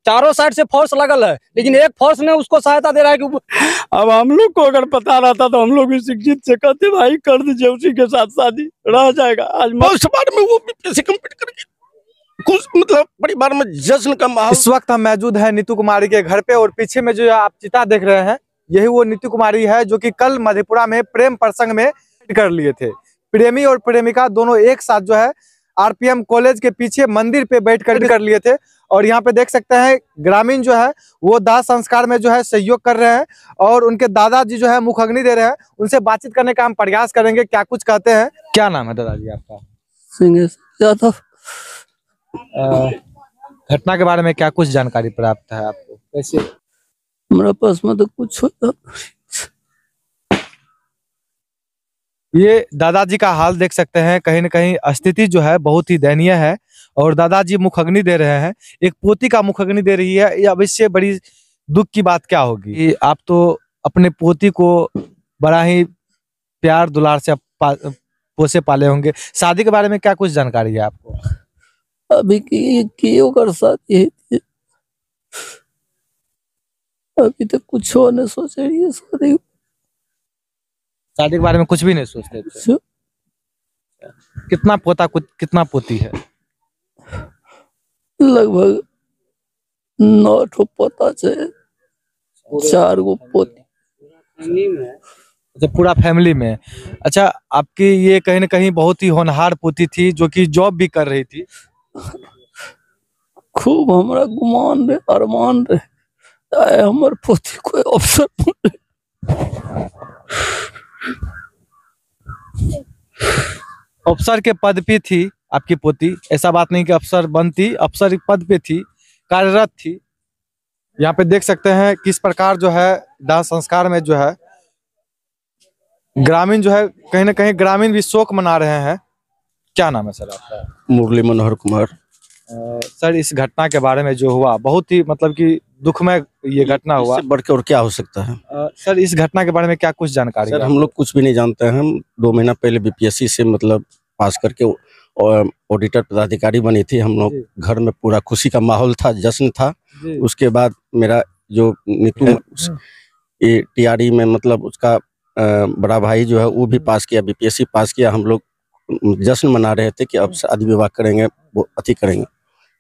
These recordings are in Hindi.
चारों साइड से फोर्स लगल है, लेकिन एक फोर्स ने उसको सहायता दे रहा है कि अब हम लोग को अगर पता रहता तो हम लोग भी शिक्षित से कहते भाई कर दीजिए उसी के साथ शादी रह जाएगा। आज उस बार में वो बीपीएससी कंप्लीट करके कुछ मतलब परिवार में जश्न का माहौल। इस वक्त हम मौजूद है नीतू कुमारी के घर पे और पीछे में जो आप चिता देख रहे हैं यही वो नीतू कुमारी है जो कि कल मधेपुरा में प्रेम प्रसंग में कर लिए थे। प्रेमी और प्रेमिका दोनों एक साथ जो है आरपीएम कॉलेज के पीछे मंदिर पे बैठ कर लिए थे। और यहाँ पे देख सकते हैं ग्रामीण जो है वो दाह संस्कार में जो है सहयोग कर रहे हैं और उनके दादाजी जो है मुखाग्नि दे रहे हैं। उनसे बातचीत करने का हम प्रयास करेंगे, क्या कुछ कहते हैं। क्या नाम है दादाजी आपका? सिंह यादव। घटना के बारे में क्या कुछ जानकारी प्राप्त है आपको? कैसे? हमारे पास में तो कुछ होता। ये दादाजी का हाल देख सकते हैं, कहीं न कहीं स्थिति जो है बहुत ही दयनीय है और दादाजी मुखाग्नि दे रहे हैं। एक पोती का मुखाग्नि दे रही है। ये अवश्य बड़ी दुख की बात क्या होगी। आप तो अपने पोती को बड़ा ही प्यार दुलार से पोसे पाले होंगे। शादी के बारे में क्या कुछ जानकारी है आपको? अभी की ओकर शादी है, अभी तक कुछ नहीं सोच रही है। शादी के बारे में कुछ भी नहीं सोचते थे। कितना पोता कितना पोती है? लगभग 9 ठो पोता से 4 गो पोती। अच्छा, पूरा फैमिली में। अच्छा, आपकी ये कहीं न कहीं बहुत ही होनहार पोती थी जो कि जॉब भी कर रही थी। खूब हमारा गुमान रहे, अरमान रहे हमारे पोती कोई अवसर अफसर के पद पे थी आपकी पोती। ऐसा बात नहीं कि अफसर बनती, अफसर पद पे थी, कार्यरत थी। यहाँ पे देख सकते हैं किस प्रकार जो है दाह संस्कार में जो है ग्रामीण जो है कहीं ना कहीं ग्रामीण भी शोक मना रहे हैं। क्या नाम है सर आपका? मुरली मनोहर कुमार। सर, इस घटना के बारे में जो हुआ बहुत ही मतलब कि दुखमय ये घटना हुआ। बढ़ के और क्या हो सकता है? सर, इस घटना के बारे में क्या कुछ जानकारी? सर, हम लोग कुछ भी नहीं जानते हैं। हम 2 महीना पहले बीपीएससी से मतलब पास करके ऑडिटर पदाधिकारी बनी थी। हम लोग घर में पूरा खुशी का माहौल था, जश्न था। उसके बाद मेरा जो नीतू टीआरई में मतलब उसका बड़ा भाई जो है वो भी पास किया, बीपीएससी पास किया। हम लोग जश्न मना रहे थे कि अब शादी विवाह करेंगे, वो अति करेंगे।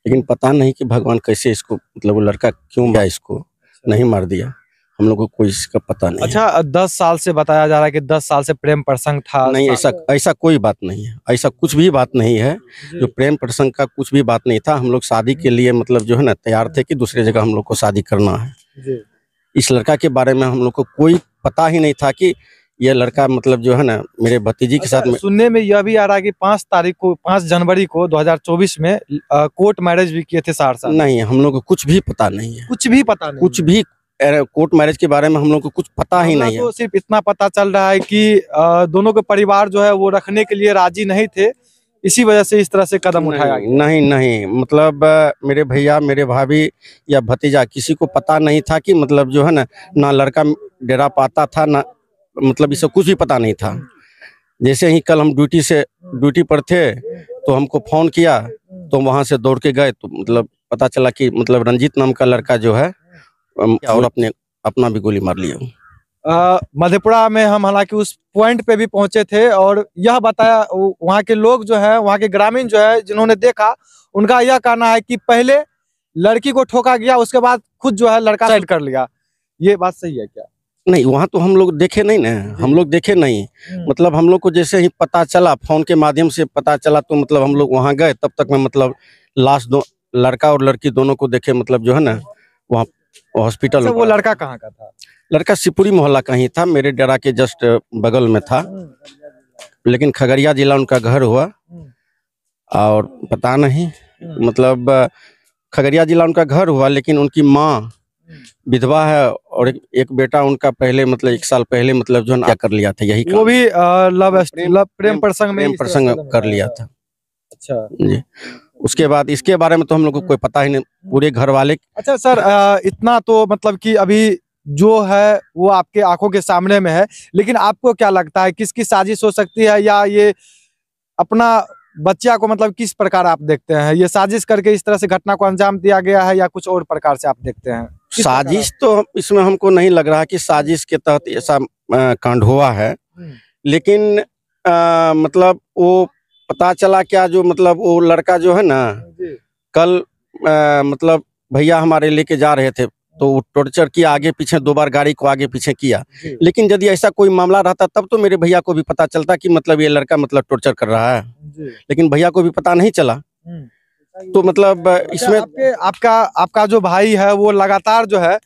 लेकिन पता नहीं कि भगवान कैसे इसको मतलब वो लड़का क्यों गया, इसको नहीं मार दिया। हम लोग को कोई इसका पता नहीं। अच्छा, 10 साल से बताया जा रहा है कि 10 साल से प्रेम प्रसंग था। नहीं, ऐसा कोई बात नहीं है। ऐसा कुछ भी बात नहीं है। जो प्रेम प्रसंग का कुछ भी बात नहीं था। हम लोग शादी के लिए मतलब जो है ना तैयार थे कि दूसरे जगह हम लोग को शादी करना है। इस लड़का के बारे में हम लोग को कोई पता ही नहीं था कि यह लड़का मतलब जो है ना मेरे भतीजी के साथ में। सुनने में यह भी आ रहा है कि 5 जनवरी को 2024 में कोर्ट मैरिज भी किए थे सहरसा। नहीं, हम लोग को कुछ भी पता नहीं है। कुछ भी पता नहीं, कुछ भी कोर्ट मैरिज के बारे में हम लोग को कुछ पता ही नहीं है। तो सिर्फ इतना पता चल रहा है कि दोनों के परिवार जो है वो रखने के लिए राजी नहीं थे, इसी वजह से इस तरह से कदम उठाया गया। नहीं, मतलब मेरे भैया, मेरे भाभी या भतीजा किसी को पता नहीं था कि मतलब जो है ना लड़का डेरा पाता था, ना मतलब इसे कुछ भी पता नहीं था। जैसे ही कल हम ड्यूटी पर थे तो हमको फोन किया तो वहां से दौड़ के गए तो मतलब पता चला कि मतलब रंजीत नाम का लड़का जो है और अपना भी गोली मार लिया। मधेपुरा में हम हालांकि उस पॉइंट पे भी पहुंचे थे और यह बताया वहाँ के लोग जो है, वहाँ के ग्रामीण जो है जिन्होंने देखा, उनका यह कहना है कि पहले लड़की को ठोका गया, उसके बाद खुद जो है लड़का साइड कर लिया। ये बात सही है क्या? नहीं, वहाँ तो हम लोग देखे नहीं ना, हम लोग देखे नहीं। मतलब हम लोग को जैसे ही पता चला, फोन के माध्यम से पता चला तो मतलब हम लोग वहाँ गए। तब तक में मतलब लास्ट लड़का और लड़की दोनों को देखे मतलब जो है ना वहाँ हॉस्पिटल। अच्छा, वो लड़का कहाँ का था? लड़का शिवपुरी मोहल्ला का ही था, मेरे डेरा के जस्ट बगल में था। लेकिन खगड़िया जिला उनका घर हुआ और पता नहीं मतलब खगड़िया जिला उनका घर हुआ, लेकिन उनकी माँ विधवा है और एक बेटा उनका पहले मतलब 1 साल पहले मतलब जो है कर लिया था। यही वो भी प्रेम प्रसंग कर लिया था। अच्छा जी, उसके बाद इसके बारे में तो हम लोग को कोई पता ही नहीं, पूरे घर वाले। अच्छा सर, इतना तो मतलब कि अभी जो है वो आपके आंखों के सामने में है, लेकिन आपको क्या लगता है किसकी साजिश हो सकती है, या ये अपना बच्चिया को मतलब किस प्रकार आप देखते हैं? ये साजिश करके इस तरह से घटना को अंजाम दिया गया है या कुछ और प्रकार से आप देखते हैं? किस प्रकार साजिश तो इसमें हमको नहीं लग रहा कि साजिश के तहत ऐसा कांड हुआ है, लेकिन मतलब वो पता चला क्या, जो मतलब वो लड़का जो है ना, कल मतलब भैया हमारे लेके जा रहे थे तो वो टॉर्चर किया, आगे पीछे 2 बार गाड़ी को आगे पीछे किया। लेकिन यदि ऐसा कोई मामला रहता तब तो मेरे भैया को भी पता चलता कि मतलब ये लड़का मतलब टॉर्चर कर रहा है, लेकिन भैया को भी पता नहीं चला। तो मतलब इसमें आपका जो भाई है वो लगातार जो है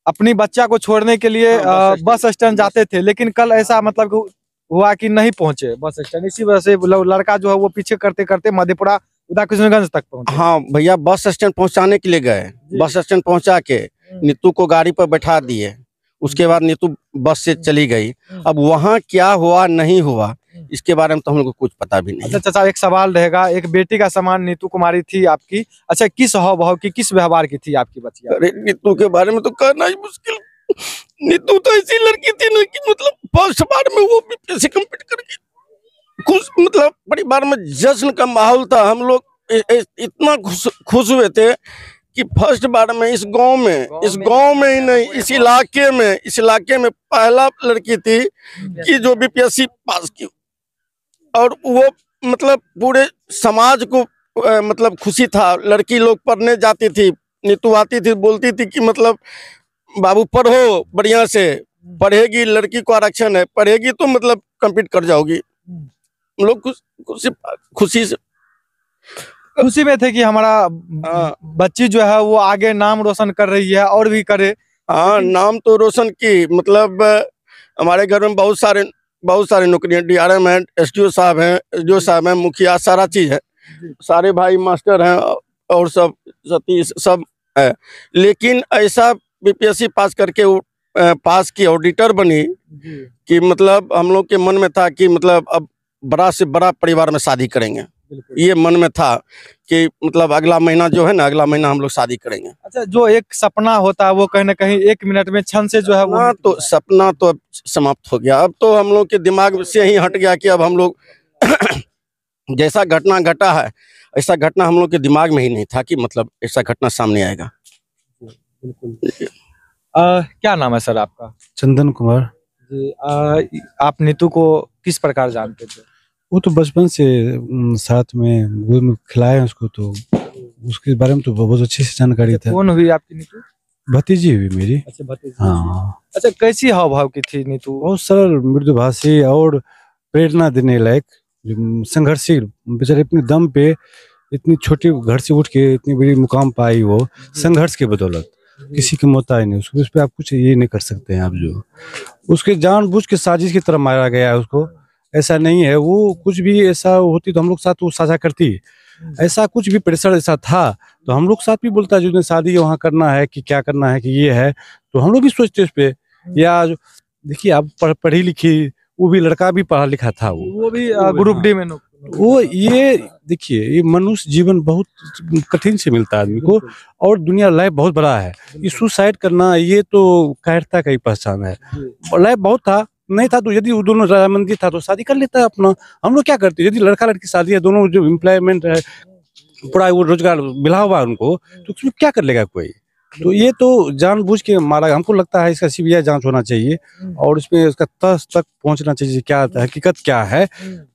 अपनी बच्चा को छोड़ने के लिए बस स्टैंड जाते थे, लेकिन कल ऐसा मतलब हुआ कि नहीं पहुंचे बस स्टैंड, इसी वजह से लड़का जो है वो पीछे करते करते मधेपुरा उदा किशनगंज तक पहुंचे। हाँ भैया, बस स्टैंड पहुंचाने के लिए गए, बस स्टैंड पहुंचा के नीतू को गाड़ी पर बैठा दिए, उसके बाद नीतू बस से चली गई। अब वहाँ क्या हुआ नहीं हुआ इसके बारे में तो हम लोग को कुछ पता भी नहीं। अच्छा चाचा, एक सवाल रहेगा, एक बेटी का समान नीतू कुमारी थी आपकी, अच्छा किस हाव भाव की, किस व्यवहार की थी आपकी बच्चिया? अरे नीतू के बारे में तो कहना ही मुश्किल। नीतू तो ऐसी लड़की थी ना कि मतलब फर्स्ट बार में वो बीपीएससी कंप्लीट करके खुश, मतलब परिवार में जश्न का माहौल था। हम लोग इतना खुश हुए थे कि फर्स्ट बार में इस गांव में ही नहीं, इस इलाके में पहला लड़की थी कि जो बीपीएससी पास की, और वो मतलब पूरे समाज को मतलब खुशी था। लड़की लोग पढ़ने जाती थी, नीतू आती थी, बोलती थी कि मतलब बाबू पढ़ो बढ़िया से, पढ़ेगी, लड़की को आरक्षण है, पढ़ेगी तो मतलब कंप्लीट कर जाओगी। हम लोग खुशी में थे कि हमारा बच्ची जो है वो आगे नाम रोशन कर रही है और भी करे। हाँ, नाम तो रोशन की, मतलब हमारे घर में बहुत सारे नौकरियां, DRM है, SDO साहब हैं, मुखिया, सारा चीज है, सारे भाई मास्टर हैं और सब सतीश सब है। लेकिन ऐसा बीपीएससी पास करके पास की ऑडिटर बनी कि मतलब हम लोग के मन में था कि मतलब अब बड़ा से बड़ा परिवार में शादी करेंगे, ये मन में था कि मतलब अगला महीना जो है ना, अगला महीना हम लोग शादी करेंगे। अच्छा, जो एक सपना होता है वो कहीं ना कहीं 1 मिनट में क्षण से जो है वो तो सपना तो अब समाप्त हो गया। अब तो हम लोग के दिमाग से ही हट गया कि अब हम लोग जैसा घटना घटा है ऐसा घटना हम लोग के दिमाग में ही नहीं था कि मतलब ऐसा घटना सामने आएगा। क्या नाम है सर आपका? चंदन कुमार जी। आप नीतू को किस प्रकार जानते थे? वो तो बचपन से साथ में गोद में खिलाए हैं उसको, तो उसके बारे में तो बहुत अच्छी से जानकारी था। कौन हुई आपकी नीतू? भतीजी हुई मेरी। अच्छा, भतीजी। हाँ। अच्छा, कैसी हाव भाव की थी नीतू? बहुत सरल, मृदुभाषी और प्रेरणा देने लायक, संघर्षशील, बेचारे अपने दम पे इतनी छोटी घर से उठ के इतनी बड़ी मुकाम पाई, वो संघर्ष के बदौलत। किसी की मौत आई नहीं उसको, उस पर आप कुछ ये नहीं कर सकते हैं आप। जो उसके जानबूझ के साजिश की तरह मारा गया है उसको, ऐसा नहीं है। वो कुछ भी ऐसा होती तो हम लोग साथ वो साझा करती, ऐसा कुछ भी प्रेशर ऐसा था तो हम लोग साथ भी बोलता है जिसने शादी वहाँ करना है कि क्या करना है कि ये है, तो हम लोग भी सोचते उस पे। या देखिए आप पढ़ी लिखी, वो भी लड़का भी पढ़ा लिखा था, वो भी ग्रुप डी में वो। ये देखिए, ये मनुष्य जीवन बहुत कठिन से मिलता है आदमी को, और दुनिया लाइफ बहुत बड़ा है। ये सुसाइड करना ये तो कायरता का ही पहचान है। लाइफ बहुत था, नहीं था तो यदि वो दोनों रजामंदी था तो शादी कर लेता है अपना। हम लोग क्या करते, यदि लड़का लड़की शादी है, दोनों जो एम्प्लॉयमेंट है, पूरा वो रोजगार मिला हुआ उनको, तो उसमें क्या कर लेगा कोई? तो ये तो जानबूझ के मारा। हमको लगता है इसका CBI जांच होना चाहिए और इसमें उसका तह तक पहुंचना चाहिए, क्या हकीकत क्या है,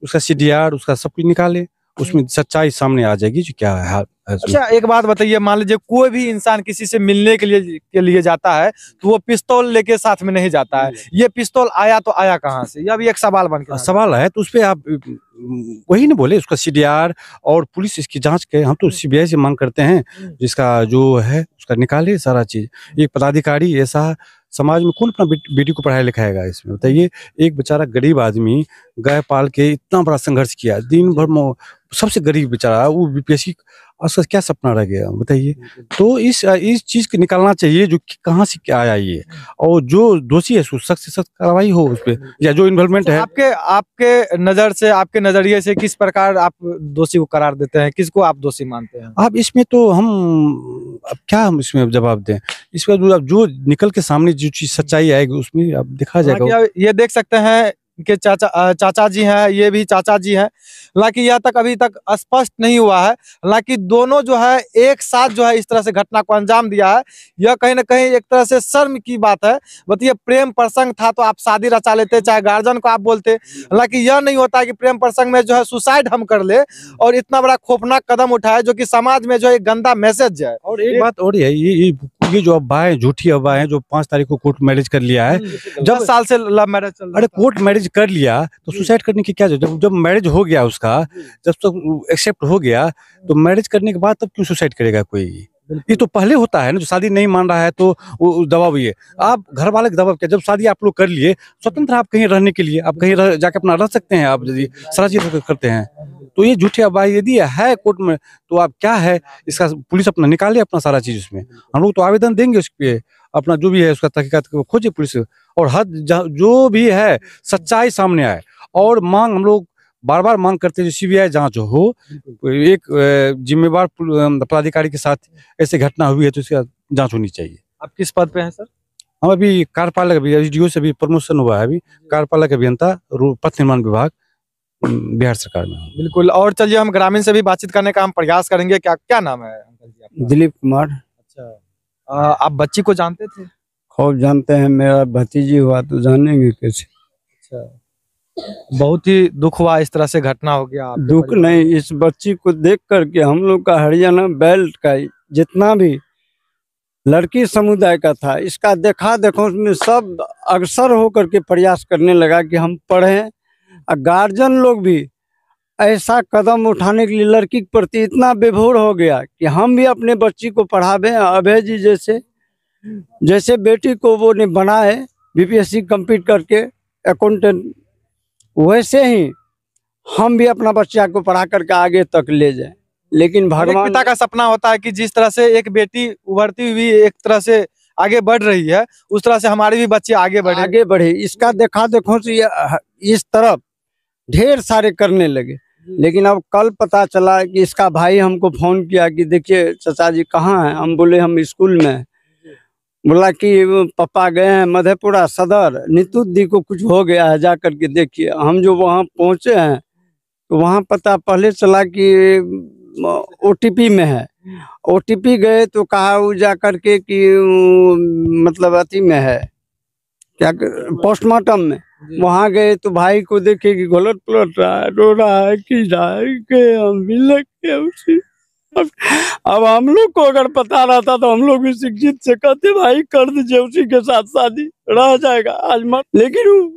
उसका CDR उसका सब कुछ निकाले, उसमें सच्चाई सामने आ जाएगी जो क्या है। अच्छा, एक बात बताइए, मान लीजिए कोई भी इंसान किसी से मिलने के लिए जाता है तो वो पिस्तौल लेके साथ में नहीं जाता है। ये पिस्तौल आया तो आया कहाँ से? यह भी एक सवाल बन के सवाल है। तो उस पर आप वही नहीं बोले, उसका CDR और पुलिस इसकी जांच के, हम तो CBI से मांग करते हैं, जिसका जो है उसका निकाले सारा चीज। एक पदाधिकारी ऐसा समाज में कौन अपना बेटी को पढ़ाया लिखाएगा इसमें, बताइए? एक बेचारा गरीब आदमी गाय पाल के इतना बड़ा संघर्ष किया, दिन भर सबसे गरीब बेचारा, वो BPSC, उसका क्या सपना रह गया बताइए? तो इस चीज को निकालना चाहिए जो कहाँ से क्या आया ये, और जो दोषी है सख्त से सख्त कार्रवाई हो उस पर, या जो इन्वॉल्वमेंट है। आपके नजर से, आपके नजरिए से किस प्रकार आप दोषी को करार देते हैं? किसको आप दोषी मानते हैं? आप इसमें तो हम इसमें जवाब दें? इसमें जो निकल के सामने जो चीज सच्चाई आएगी उसमें आप दिखा जाएगा। ये देख सकते हैं के चाचा जी हैं, ये भी चाचा जी हैं। हालांकि यह तक अभी तक स्पष्ट नहीं हुआ है। हालांकि दोनों जो है एक साथ जो है इस तरह से घटना को अंजाम दिया है, यह कहीं ना कहीं एक तरह से शर्म की बात है। बताइए, प्रेम प्रसंग था तो आप शादी रचा लेते, चाहे गार्जियन को आप बोलते। हालांकि यह नहीं होता कि प्रेम प्रसंग में जो है सुसाइड हम कर ले और इतना बड़ा खौफनाक कदम उठाए, जो कि समाज में जो है एक गंदा मैसेज है। और एक बात और है, ये जो अफवाहें, झूठी अफवाहें हैं, जो 5 तारीख को कोर्ट मैरिज कर लिया है, जब साल से लव मैरिज चल रहा अरे कोर्ट मैरिज कर लिया तो सुसाइड करने की क्या जरूरत? जब मैरिज हो गया उसका, जब तक एक्सेप्ट हो गया, तो मैरिज करने के बाद तब क्यों सुसाइड करेगा कोई? ये तो पहले होता है ना, जो शादी नहीं मान रहा है तो वो दबाव, ये आप घर वाले के दबाव क्या? जब शादी आप लोग कर लिए, स्वतंत्र आप कहीं रहने के लिए, आप कहीं जाके अपना रह सकते हैं, आप यदि सारा चीज करते हैं। तो ये झूठी अफवाह यदि है कोर्ट में, तो आप क्या है इसका, पुलिस अपना निकाले अपना सारा चीज उसमें। हम लोग तो आवेदन देंगे उस पे, अपना जो भी है उसका तहकीकात खोजे पुलिस, और हद जो भी है सच्चाई सामने आए। और मांग हम लोग बार बार मांग करते हैं, सीबीआई जांच हो, एक जिम्मेवार पदाधिकारी के साथ ऐसे घटना हुई है तो इसका जांच होनी चाहिए। आप किस पद पे हैं सर? हम अभी कार्यपालक, अभी एसडीओ से भी प्रमोशन हुआ है, अभी कार्यपालक अभियंता पथ निर्माण विभाग बिहार सरकार में। बिल्कुल। और चलिए हम ग्रामीण से भी बातचीत करने का हम प्रयास करेंगे। क्या क्या नाम है अंकल जी आपका? दिलीप कुमार। अच्छा, आप बच्ची को जानते थे? खूब जानते हैं, मेरा भतीजी हुआ तो जानेंगे कैसे। अच्छा, बहुत ही दुख हुआ, इस तरह से घटना हो गया। दुख नहीं, इस बच्ची को देख करके हम लोग का हरियाणा बेल्ट का जितना भी लड़की समुदाय का था, इसका देखा देखो उसमें सब अग्रसर होकर के प्रयास करने लगा कि हम पढ़ें। और गार्जियन लोग भी ऐसा कदम उठाने के लिए लड़की के प्रति इतना विभोर हो गया कि हम भी अपने बच्ची को पढ़ावे। अभय जी जैसे बेटी को वो ने बनाए बीपीएससी कंप्लीट करके अकाउंटेंट, वैसे ही हम भी अपना बच्चा को पढ़ा करके आगे तक ले जाए। लेकिन भगवान, पिता का सपना होता है कि जिस तरह से एक बेटी उभरती हुई एक तरह से आगे बढ़ रही है, उस तरह से हमारे भी बच्चे आगे बढ़े। इसका देखा देखो से इस तरफ ढेर सारे करने लगे। लेकिन अब कल पता चला कि इसका भाई हमको फोन किया कि देखिए चाचा जी कहाँ हैं। हम बोले हम स्कूल में। बोला कि पापा गए हैं मधेपुरा सदर, नीतू दी को कुछ हो गया है, जा करके देखिए। हम जो वहाँ पहुँचे हैं तो वहाँ पता पहले चला कि ओटीपी में है। ओटीपी गए तो कहा वो जा करके कि मतलब अति में है, क्या पोस्टमार्टम में। वहाँ गए तो भाई को देखे कि गलत पलट रहा है, रो रहा है कि हम भी लग गए उसी। अब हम लोग को अगर पता रहता तो हम लोग भी शिक्षित से कहते भाई कर दीजिए उसी के साथ शादी, रह जाएगा आज मत। लेकिन वो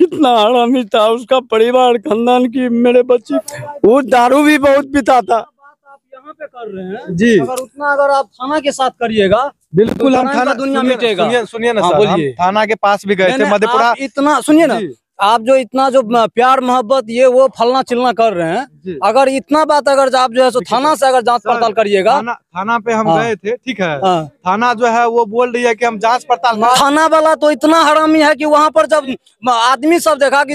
कितना हरामी था, उसका परिवार खानदान की। मेरे बच्चे वो दारू भी बहुत पीता था। आप यहाँ पे कर रहे हैं जी, अगर आप थाना के साथ करिएगा, बिल्कुल हम थाना दुनिया मिटेगा। सुनिए ना हाँ, सर, हम बोलिए। थाना के पास भी गए थे मधेपुरा। इतना सुनिए ना, आप जो इतना जो प्यार मोहब्बत ये वो फलना चिलना कर रहे हैं, अगर इतना बात अगर आप जो है सो थाना से अगर जांच पड़ताल करिएगा। थाना पे हम गए थे, ठीक है। हाँ। थाना जो है वो बोल रही है कि हम जांच पड़ताल। थाना वाला तो इतना हरामी है कि वहाँ पर जब आदमी सब देखा कि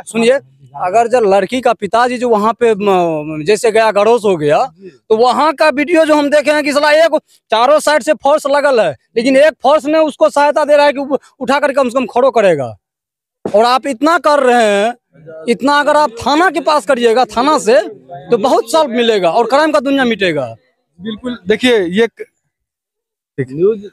सुनिए, अगर जब लड़की का पिताजी जो वहाँ पे जैसे गया गड़ोस हो गया, तो वहाँ का वीडियो जो हम देखे हैं कि साला एक चारों साइड से फोर्स लगल है, लेकिन एक फोर्स ने उसको सहायता दे रहा है कि उठा करके कम से कम खड़ो करेगा। और आप इतना कर रहे हैं, इतना अगर आप थाना के पास करिएगा, थाना से तो बहुत सॉल्व मिलेगा और क्राइम का दुनिया मिटेगा। बिल्कुल। देखिए ये कोई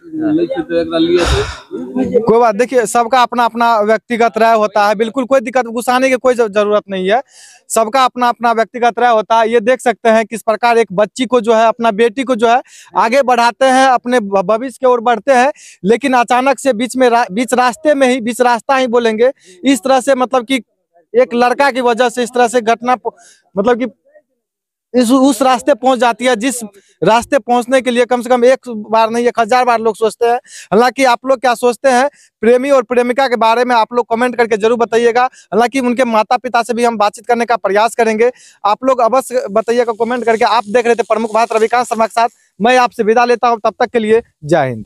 बात, देखिए सबका अपना अपना व्यक्तिगत राय होता है। बिल्कुल कोई दिक्कत, गुस्साने की कोई जरूरत नहीं है। सबका अपना अपना व्यक्तिगत राय होता है। ये देख सकते हैं किस प्रकार एक बच्ची को जो है, अपना बेटी को जो है आगे बढ़ाते हैं, अपने भविष्य की ओर बढ़ते हैं। लेकिन अचानक से बीच रास्ता ही बोलेंगे इस तरह से, मतलब कि एक लड़का की वजह से इस तरह से घटना मतलब कि उस रास्ते पहुंच जाती है, जिस रास्ते पहुंचने के लिए कम से कम एक बार नहीं 1000 बार लोग सोचते हैं। हालांकि आप लोग क्या सोचते हैं प्रेमी और प्रेमिका के बारे में, आप लोग कमेंट करके जरूर बताइएगा। हालांकि उनके माता पिता से भी हम बातचीत करने का प्रयास करेंगे। आप लोग अवश्य बताइएगा कमेंट करके। आप देख रहे थे प्रमुख बात रविकांत शर्मा के साथ, मैं आपसे विदा लेता हूँ। तब तक के लिए जय हिंद।